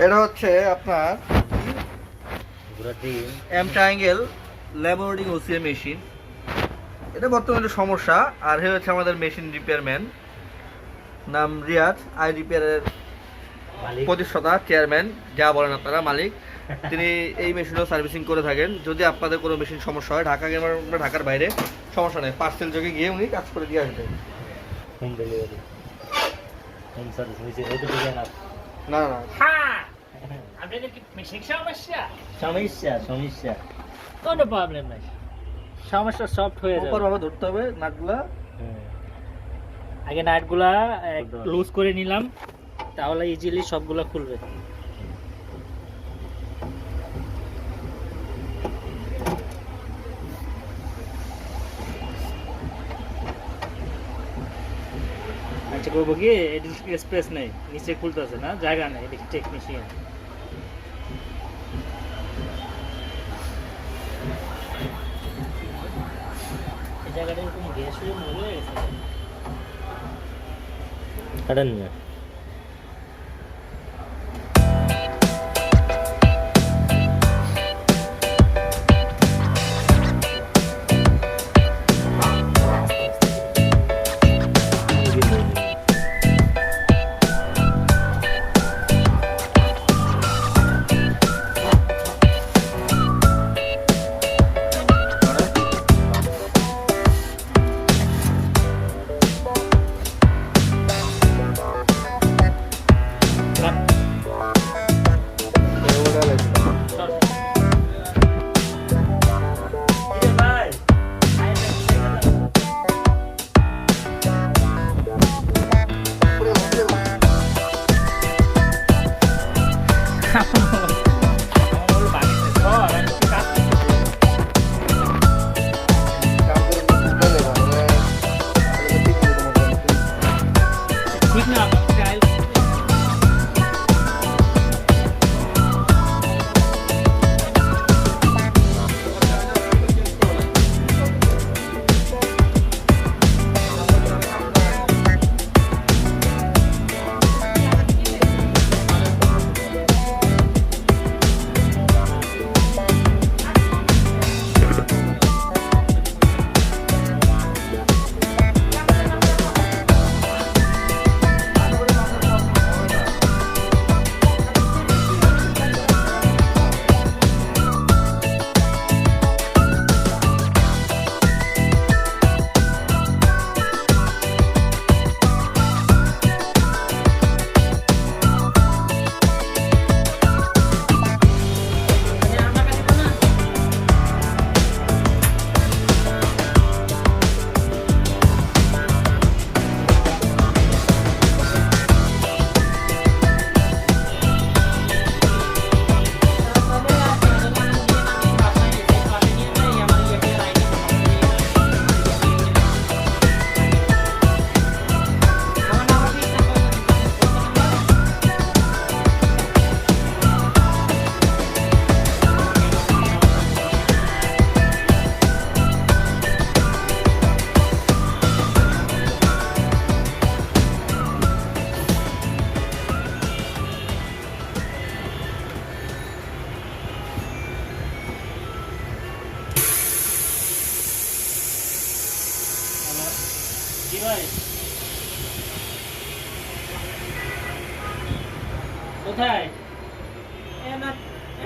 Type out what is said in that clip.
এটা হচ্ছে আপনার m-triangel laminating OCA মেশিন। এটা বর্তমানে সমস্যা। আর হে হচ্ছে আমাদের মেশিন রিপেয়ারম্যান, নাম রিয়াজ, আই রিপেয়ারের প্রতিষ্ঠাতা, চেয়ারম্যান, যা বলেন আপনারা, মালিক। তিনি এই মেশিনও সার্ভিসিং করে থাকেন। যদি আপনাদের কোনো মেশিন সমস্যা হয়, ঢাকা কিংবা ঢাকার বাইরে, সমস্যা নেই, পার্সেল যোগে গিয়ে উনি কাজ করে দিয়ে আসবেন। হোম ডেলিভারি, হোম সার্ভিস না না, আপনাদের কি মেশিন সমস্যা? সমস্যা কোনো প্রবলেম নাই, সমস্যা সফট হয়ে যাবে। প্রপারভাবে ধরতে হবে নাটগুলা। আগে নাটগুলা লুজ করে নিলাম, তাহলে ইজিলি সবগুলা খুলবে। আচ্ছা, করবো কি, স্পেস নেই, নিচে খুলতেছে না, জায়গা নেই, এটা টেকনিশিয়ান। এই জায়গাটা এরকম গ্যাস হয়ে গেছে। কাটান না। ঠিক না, ট্রায়াল কি ভাই, কোথায়?